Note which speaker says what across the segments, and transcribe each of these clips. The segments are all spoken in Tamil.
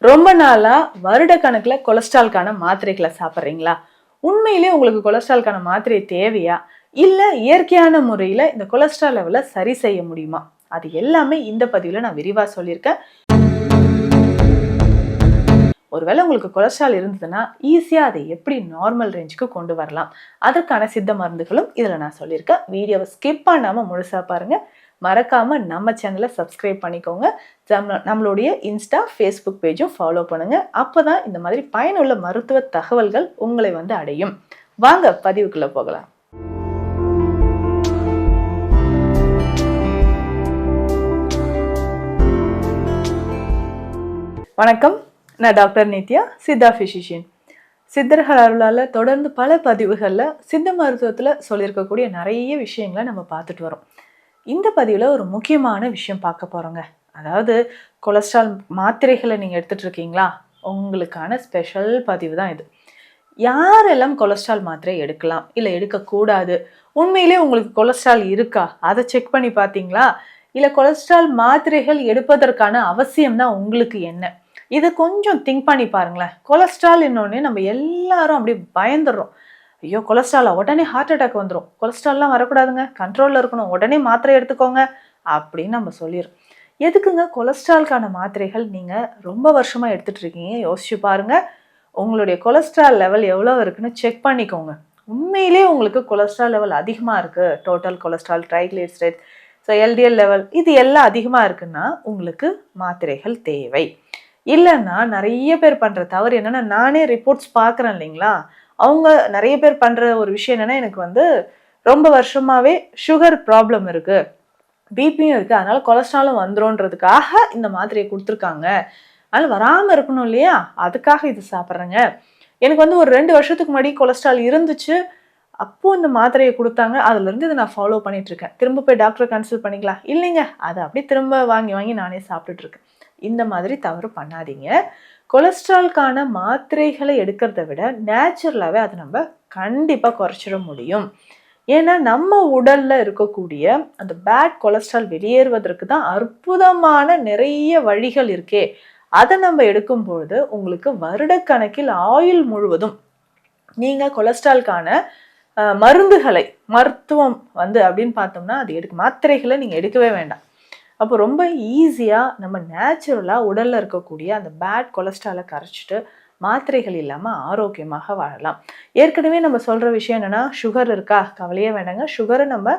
Speaker 1: ரொம்ப நாளா வருடக்கணக்கில் கொலஸ்ட்ரால்கான மாத்திரைகளை சாப்பிட்றீங்களா? உண்மையிலேயே உங்களுக்கு கொலஸ்ட்ரால்கான மாத்திரை தேவையா? இல்லை இயற்கையான முறையில் இந்த கொலஸ்ட்ரால் லெவலை சரி செய்ய முடியுமா? அது எல்லாமே இந்த பதிவில் நான் விரிவாக சொல்லியிருக்கேன். ஒருவேளை உங்களுக்கு கொலஸ்ட்ரால் இருந்ததுன்னா ஈஸியாக அதை எப்படி நார்மல் ரேஞ்சுக்கு கொண்டு வரலாம், அதற்கான சித்த மருந்துகளும் இதில் நான் சொல்லியிருக்கேன். வீடியோவை ஸ்கிப் பண்ணாமல் முழுசாக பாருங்கள். மறக்காமல் நம்ம சேனலை சப்ஸ்கிரைப் பண்ணிக்கோங்க. நம்மளுடைய இன்ஸ்டா ஃபேஸ்புக் பேஜும் ஃபாலோ பண்ணுங்கள். அப்போ தான் இந்த மாதிரி பயனுள்ள மருத்துவ தகவல்கள் உங்களை வந்து அடையும். வாங்க பதிவுக்குள்ளே போகலாம். வணக்கம், நான் டாக்டர் நித்யா, சித்தா ஃபிசிஷியன். சித்தர்கள் அருளால் தொடர்ந்து பல பதிவுகளில் சித்த மருத்துவத்தில் சொல்லியிருக்கக்கூடிய நிறைய விஷயங்களை நம்ம பார்த்துட்டு வரோம். இந்த பதிவில் ஒரு முக்கியமான விஷயம் பார்க்க போகிறோங்க. அதாவது கொலஸ்ட்ரால் மாத்திரைகளை நீங்கள் எடுத்துகிட்டு இருக்கீங்களா, உங்களுக்கான ஸ்பெஷல் பதிவு தான் இது. யாரெல்லாம் கொலஸ்ட்ரால் மாத்திரை எடுக்கலாம் இல்லை எடுக்கக்கூடாது, உண்மையிலே உங்களுக்கு கொலஸ்ட்ரால் இருக்கா அதை செக் பண்ணி பார்த்தீங்களா, இல்லை கொலஸ்ட்ரால் மாத்திரைகள் எடுப்பதற்கான அவசியம் தான் உங்களுக்கு என்ன, இதை கொஞ்சம் திங்க் பண்ணி பாருங்களேன். கொலஸ்ட்ரால் இன்னொன்னே நம்ம எல்லாரும் அப்படி பயந்துடுறோம். ஐயோ கொலஸ்ட்ராலா, உடனே ஹார்ட் அட்டாக் வந்துடும், கொலஸ்ட்ரால்லாம் வரக்கூடாதுங்க, கண்ட்ரோலில் இருக்கணும், உடனே மாத்திரை எடுத்துக்கோங்க அப்படின்னு நம்ம சொல்லிடுறோம். எதுக்குங்க கொலஸ்ட்ரால்கான மாத்திரைகள் நீங்கள் ரொம்ப வருஷமாக எடுத்துகிட்டு இருக்கீங்க? யோசிச்சு பாருங்கள். உங்களுடைய கொலஸ்ட்ரால் லெவல் எவ்வளோ இருக்குன்னு செக் பண்ணிக்கோங்க. உண்மையிலே உங்களுக்கு கொலஸ்ட்ரால் லெவல் அதிகமாக இருக்குது, total cholesterol, triglyceride, so LDL level, இது எல்லாம் அதிகமாக இருக்குன்னா உங்களுக்கு மாத்திரைகள் தேவை. இல்லைன்னா நிறைய பேர் பண்ணுற தவறு என்னென்னா, நானே ரிப்போர்ட்ஸ் பார்க்குறேன் இல்லைங்களா, அவங்க நிறைய பேர் பண்ணுற ஒரு விஷயம் என்னென்னா, எனக்கு வந்து ரொம்ப வருஷமாகவே சுகர் ப்ராப்ளம் இருக்குது, பிபியும் இருக்குது, அதனால் கொலஸ்ட்ராலும் வந்துடும்ன்றதுக்காக இந்த மாத்திரையை கொடுத்துருக்காங்க, அதனால் வராமல் இருக்கணும் இல்லையா, அதுக்காக இது சாப்பிட்றேங்க. எனக்கு வந்து ஒரு 2 வருஷத்துக்கு முன்னாடி கொலஸ்ட்ரால் இருந்துச்சு, அப்போது இந்த மாத்திரையை கொடுத்தாங்க, அதுலேருந்து இதை நான் ஃபாலோ பண்ணிகிட்ருக்கேன். திரும்ப போய் டாக்டரை கன்சல்ட் பண்ணிக்கலாம் இல்லைங்க, அதை அப்படியே திரும்ப வாங்கி நானே சாப்பிட்டுட்ருக்கேன். இந்த மாதிரி தவறு பண்ணாதீங்க. கொலஸ்ட்ரால்கான மாத்திரைகளை எடுக்கிறத விட நேச்சுரலாகவே அதை நம்ம கண்டிப்பாக குறைச்சிட முடியும். ஏன்னா நம்ம உடலில் இருக்கக்கூடிய அந்த பேட் கொலஸ்ட்ரால் வெளியேறுவதற்கு தான் அற்புதமான நிறைய வழிகள் இருக்கே. அதை நம்ம எடுக்கும்பொழுது உங்களுக்கு வருடக்கணக்கில் ஆயுள் முழுவதும் நீங்கள் கொலஸ்ட்ரால்கான மருத்துவம் வந்து அப்படின்னு பார்த்தோம்னா அது மாத்திரைகளை நீங்கள் எடுக்கவே வேண்டாம். அப்போ ரொம்ப ஈஸியாக நம்ம நேச்சுரலாக உடலில் இருக்கக்கூடிய அந்த பேட் கொலஸ்ட்ராலை கரைச்சிட்டு மாத்திரைகள் இல்லாமல் ஆரோக்கியமாக வாழலாம். ஏற்கனவே நம்ம சொல்கிற விஷயம் என்னென்னா, சுகர் இருக்கா, கவலையே வேண்டாங்க. சுகரை நம்ம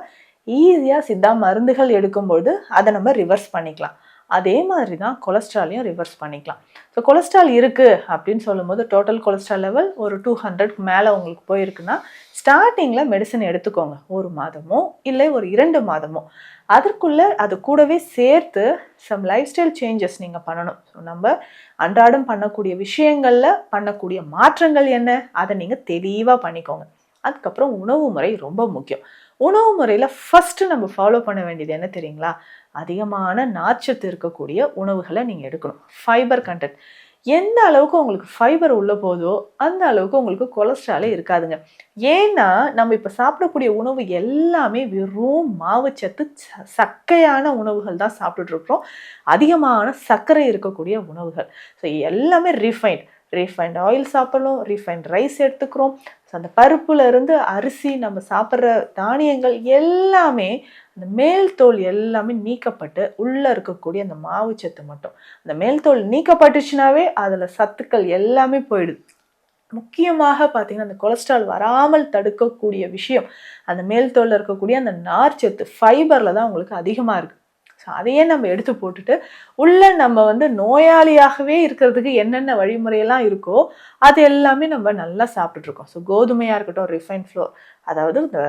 Speaker 1: ஈஸியாக சித்தா மருந்துகள் எடுக்கும்பொழுது அதை நம்ம ரிவர்ஸ் பண்ணிக்கலாம். அதே மாதிரி தான் கொலஸ்ட்ராலையும் ரிவர்ஸ் பண்ணிக்கலாம். ஸோ கொலஸ்ட்ரால் இருக்குது அப்படின்னு சொல்லும்போது டோட்டல் கொலஸ்ட்ரால் லெவல் ஒரு 200க்கு மேலே உங்களுக்கு போயிருக்குன்னா ஸ்டார்டிங்கில் மெடிசன் எடுத்துக்கோங்க. 1 மாதமோ இல்லை ஒரு 2 மாதமோ, அதற்குள்ளே அது கூடவே சேர்த்து சம் லைஃப் ஸ்டைல் சேஞ்சஸ் நீங்கள் பண்ணணும். ஸோ நம்ம அன்றாடம் பண்ணக்கூடிய விஷயங்களில் பண்ணக்கூடிய மாற்றங்கள் என்ன, அதை நீங்கள் தெளிவாக பண்ணிக்கோங்க. அதுக்கப்புறம் உணவு முறை ரொம்ப முக்கியம். உணவு முறையில் ஃபஸ்ட்டு நம்ம ஃபாலோ பண்ண வேண்டியது என்ன தெரியுங்களா, அதிகமான நார்ச்சத்து இருக்கக்கூடிய உணவுகளை நீங்கள் எடுக்கணும். ஃபைபர் கண்டென்ட் எந்த அளவுக்கு உங்களுக்கு ஃபைபர் உள்ள போதோ அந்த அளவுக்கு உங்களுக்கு கொலஸ்ட்ராலே இருக்காதுங்க. ஏன்னா நம்ம இப்போ சாப்பிடக்கூடிய உணவு எல்லாமே வெறும் மாவுச்சத்து சக்கையான உணவுகள் தான் சாப்பிட்டுட்ருக்குறோம். அதிகமான சர்க்கரை இருக்கக்கூடிய உணவுகள். ஸோ எல்லாமே ரீஃபைண்ட் ஆயில் சாப்பிட்றோம், ரீஃபைண்ட் ரைஸ் எடுத்துக்கிறோம். ஸோ அந்த பருப்புல இருந்து அரிசி, நம்ம சாப்பிட்ற தானியங்கள் எல்லாமே அந்த மேல் தோல் எல்லாமே நீக்கப்பட்டு உள்ளே இருக்கக்கூடிய அந்த மாவுச்சத்து மட்டும். அந்த மேல் தோல் நீக்கப்பட்டுச்சுனாவே அதில் சத்துக்கள் எல்லாமே போயிடுது. முக்கியமாக பார்த்தீங்கன்னா அந்த கொலஸ்ட்ரால் வராமல் தடுக்கக்கூடிய விஷயம் அந்த மேல் தோலில் இருக்கக்கூடிய அந்த நார்ச்சத்து ஃபைபரில் தான் உங்களுக்கு அதிகமாக இருக்குது. ஸோ அதையே நம்ம எடுத்து போட்டுட்டு உள்ளே நம்ம வந்து நோயாளியாகவே இருக்கிறதுக்கு என்னென்ன வழிமுறையெல்லாம் இருக்கோ அது எல்லாமே நம்ம நல்லா சாப்பிட்டுட்ருக்கோம். ஸோ கோதுமையாக இருக்கட்டும், ரிஃபைன் ஃப்ளோர், அதாவது இந்த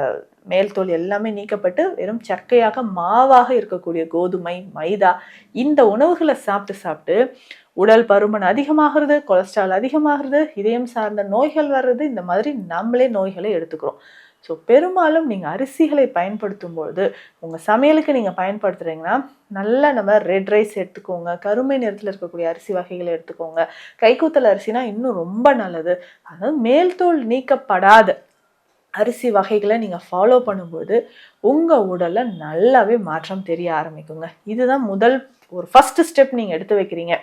Speaker 1: மேல் தோல் எல்லாமே நீக்கப்பட்டு வெறும் சக்கையாக மாவாக இருக்கக்கூடிய கோதுமை, மைதா, இந்த உணவுகளை சாப்பிட்டு உடல் பருமன் அதிகமாகிறது, கொலஸ்ட்ரால் அதிகமாகிறது, இதயம் சார்ந்த நோய்கள் வர்றது, இந்த மாதிரி நம்மளே நோய்களை எடுத்துக்கிறோம். ஸோ பெரும்பாலும் நீங்கள் அரிசிகளை பயன்படுத்தும் பொழுது உங்கள் சமையலுக்கு நீங்கள் பயன்படுத்துகிறீங்கன்னா நல்லா நம்ம ரெட் ரைஸ் எடுத்துக்கோங்க, கருமை நிறத்தில் இருக்கக்கூடிய அரிசி வகைகளை எடுத்துக்கோங்க. கைக்கூத்தல் அரிசினா இன்னும் ரொம்ப நல்லது. அதாவது மேல் தோல் நீக்கப்படாத அரிசி வகைகளை நீங்கள் ஃபாலோ பண்ணும்போது உங்கள் உடலில் நல்லாவே மாற்றம் தெரிய ஆரம்பிக்குங்க. இதுதான் முதல் ஒரு ஃபஸ்ட்டு ஸ்டெப் நீங்கள் எடுத்து வைக்கிறீங்க.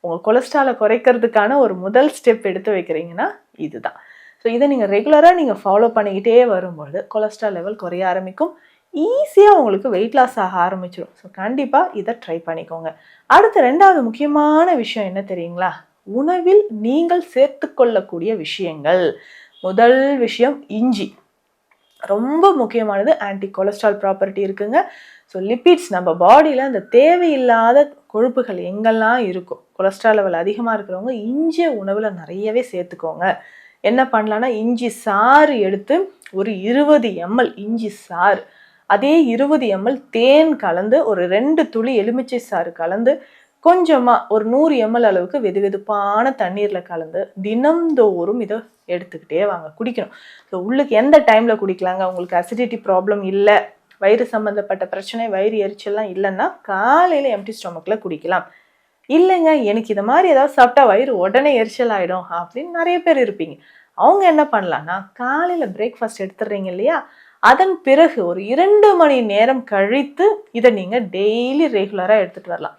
Speaker 1: உங்கள் கொலஸ்ட்ராலை குறைக்கிறதுக்கான ஒரு முதல் ஸ்டெப் எடுத்து வைக்கிறீங்கன்னா இதுதான். ஸோ இதை நீங்கள் ரெகுலராக நீங்கள் ஃபாலோ பண்ணிக்கிட்டே வரும்பொழுது கொலஸ்ட்ரால் லெவல் குறைய ஆரம்பிக்கும். ஈஸியாக உங்களுக்கு வெயிட் லாஸ் ஆக ஆரம்பிச்சிடும். ஸோ கண்டிப்பாக இதை ட்ரை பண்ணிக்கோங்க. அடுத்து 2வது முக்கியமான விஷயம் என்ன தெரியுங்களா? உணவில் நீங்கள் சேர்த்து கொள்ளக்கூடிய விஷயங்கள். முதல் விஷயம் இஞ்சி. ரொம்ப முக்கியமானது. ஆன்டி கொலஸ்ட்ரால் ப்ராப்பர்ட்டி இருக்குங்க. ஸோ லிப்பிட்ஸ் நம்ம பாடியில் அந்த தேவையில்லாத கொழுப்புகள் எங்கெல்லாம் இருக்கும், கொலஸ்ட்ரால் லெவல் அதிகமாக இருக்கிறவங்க இஞ்சியை உணவில் நிறையவே சேர்த்துக்கோங்க. என்ன பண்ணலான்னா இஞ்சி சாறு எடுத்து ஒரு 20 ml இஞ்சி சாறு, அதே 20 ml தேன் கலந்து, ஒரு 2 துளி எலுமிச்சை சாறு கலந்து, கொஞ்சமாக ஒரு 100 ml அளவுக்கு வெது வெதுப்பான தண்ணீரில் கலந்து தினம்தோறும் இதை எடுத்துக்கிட்டே வாங்க, குடிக்கணும். ஸோ உள்ளுக்கு எந்த டைமில் குடிக்கலாங்க? உங்களுக்கு அசிடிட்டி ப்ராப்ளம் இல்லை, வயிறு சம்மந்தப்பட்ட பிரச்சனை, வயிறு எரிச்சல்லாம் இல்லைன்னா காலையில் எம்டி ஸ்டொமக்கில் குடிக்கலாம். இல்லைங்க எனக்கு இது மாதிரி ஏதாவது சாப்பிட்டா வயிறு உடனே எரிச்சல் ஆகிடும் அப்படின்னு நிறைய பேர் இருப்பீங்க. அவங்க என்ன பண்ணலான்னா காலையில் பிரேக்ஃபாஸ்ட் எடுத்துடுறீங்க இல்லையா, அதன் பிறகு ஒரு 2 மணி நேரம் கழித்து இதை நீங்கள் டெய்லி ரெகுலராக எடுத்துகிட்டு வரலாம்.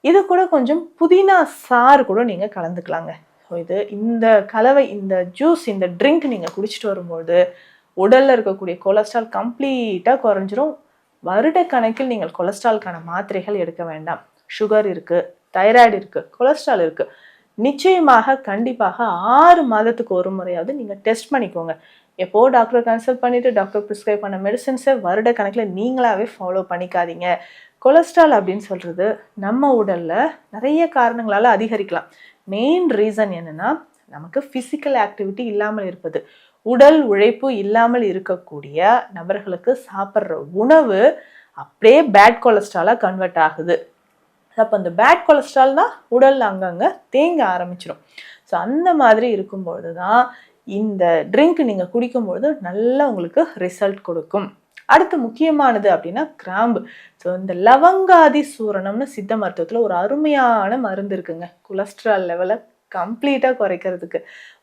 Speaker 1: இது கூட கொஞ்சம் புதினா சாறு கூட நீங்கள் கலந்துக்கலாங்க. ஸோ இது இந்த கலவை, இந்த ஜூஸ், இந்த ட்ரிங்க் நீங்கள் குடிச்சிட்டு வரும்போது உடலில் இருக்கக்கூடிய கொலஸ்ட்ரால் கம்ப்ளீட்டாக குறைஞ்சிரும். வருட கணக்கில் நீங்கள் கொலஸ்ட்ரால்கான மாத்திரைகள் எடுக்க வேண்டாம். சுகர் இருக்குது, தைராய்டு இருக்குது, கொலஸ்ட்ரால் இருக்குது. நிச்சயமாக கண்டிப்பாக 6 மாதத்துக்கு ஒரு முறையாவது நீங்கள் டெஸ்ட் பண்ணிக்கோங்க. எப்போது டாக்டரை கன்சல்ட் பண்ணிவிட்டு டாக்டர் ப்ரிஸ்கிரைப் பண்ண மெடிசன்ஸை வருட கணக்கில் நீங்களாகவே ஃபாலோ பண்ணிக்காதீங்க. கொலஸ்ட்ரால் அப்படின்னு சொல்கிறது நம்ம உடலில் நிறைய காரணங்களால் அதிகரிக்கலாம். மெயின் ரீசன் என்னென்னா நமக்கு ஃபிசிக்கல் ஆக்டிவிட்டி இல்லாமல் இருப்பது. உடல் உழைப்பு இல்லாமல் இருக்கக்கூடிய நபர்களுக்கு சாப்பிட்ற உணவு அப்படியே பேட் கொலஸ்ட்ராலாக கன்வெர்ட் ஆகுது. அப்போ அந்த பேட் கொலஸ்ட்ரால் தான் உடலில் அங்கங்கே தேங்க ஆரம்பிச்சிடும். ஸோ அந்த மாதிரி இருக்கும்பொழுது தான் இந்த ட்ரிங்க் நீங்கள் குடிக்கும்பொழுது நல்லா உங்களுக்கு ரிசல்ட் கொடுக்கும். அடுத்து முக்கியமானது அப்படின்னா கிராம்பு. ஸோ இந்த லவங்காதி சூரணம்னு சித்த மருத்துவத்தில் ஒரு அருமையான மருந்து இருக்குங்க. கொலஸ்ட்ரால் லெவலை கம்ப்ளீட்டாக குறைக்கிறதுக்கு,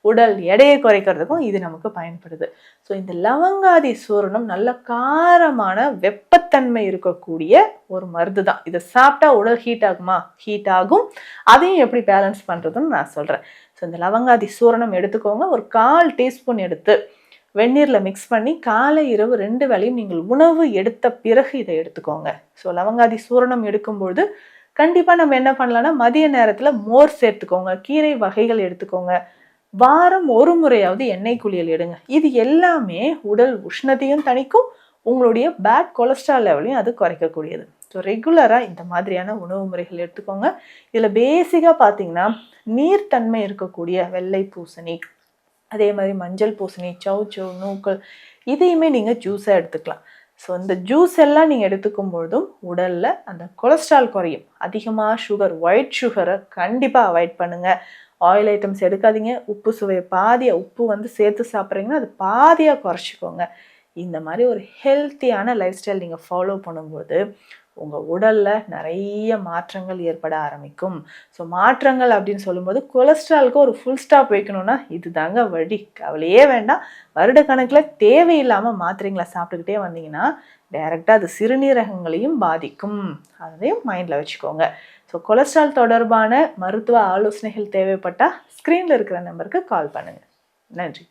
Speaker 1: உடல் எடையை குறைக்கிறதுக்கும் இது நமக்கு பயன்படுது. ஸோ இந்த லவங்காதி சூரணம் நல்ல காரமான வெப்பத்தன்மை இருக்கக்கூடிய ஒரு மருந்து தான். இதை சாப்பிட்டா உடல் ஹீட் ஆகுமா? ஹீட் ஆகும். அதையும் எப்படி பேலன்ஸ் பண்ணுறதுன்னு நான் சொல்கிறேன். ஸோ இந்த லவங்காதி சூரணம் எடுத்துக்கோங்க. ஒரு 1/4 டீஸ்பூன் எடுத்து வெந்நீரில் மிக்ஸ் பண்ணி காலை இரவு 2 வேளையும் நீங்கள் உணவு எடுத்த பிறகு இதை எடுத்துக்கோங்க. ஸோ லவங்காதி சூரணம் எடுக்கும்பொழுது கண்டிப்பாக நம்ம என்ன பண்ணலாம்னா மதிய நேரத்தில் மோர் சேர்த்துக்கோங்க, கீரை வகைகள் எடுத்துக்கோங்க, வாரம் ஒரு முறையாவது எண்ணெய் குளியல் எடுங்க. இது எல்லாமே உடல் உஷ்ணத்தையும் தணிக்கும், உங்களுடைய பேட் கொலஸ்ட்ரால் லெவலையும் அது குறைக்கக்கூடியது. ஸோ ரெகுலராக இந்த மாதிரியான உணவு முறைகள் எடுத்துக்கோங்க. இதில் பேசிக்காக பார்த்தீங்கன்னா நீர்த்தன்மை இருக்கக்கூடிய வெள்ளை பூசணி, அதே மாதிரி மஞ்சள் பூசணி, சௌச்சௌ, நூக்கல், இதையுமே நீங்கள் ஜூஸாக எடுத்துக்கலாம். ஸோ இந்த ஜூஸ் எல்லாம் நீங்கள் எடுத்துக்கும் பொழுதும் உடலில் அந்த கொலஸ்ட்ரால் குறையும். அதிகமாக சுகர், ஒயிட் சுகரை கண்டிப்பாக அவாய்ட் பண்ணுங்கள். ஆயில் ஐட்டம்ஸ் எடுக்காதீங்க. உப்பு சுவையை பாதியாக, உப்பு சேர்த்து சாப்பிட்றீங்கன்னா அது பாதியாக குறைச்சிக்கோங்க. இந்த மாதிரி ஒரு ஹெல்த்தியான லைஃப் ஸ்டைல் நீங்கள் ஃபாலோ பண்ணும்போது உங்கள் உடலில் நிறைய மாற்றங்கள் ஏற்பட ஆரம்பிக்கும். ஸோ மாற்றங்கள் அப்படின்னு சொல்லும்போது கொலஸ்ட்ராலுக்கு ஒரு ஃபுல் ஸ்டாப் வைக்கணும்னா இது தாங்க வழி. கவலையே வேண்டாம். வருட கணக்கில் தேவையில்லாமல் மாத்திரைங்களை சாப்பிட்டுக்கிட்டே வந்தீங்கன்னா டைரெக்டாக அது சிறுநீரகங்களையும் பாதிக்கும். அதையும் மைண்டில் வச்சுக்கோங்க. ஸோ கொலஸ்ட்ரால் தொடர்பான மருத்துவ ஆலோசனைகள் தேவைப்பட்டால் ஸ்க்ரீனில் இருக்கிற நம்பருக்கு கால் பண்ணுங்கள். நன்றி.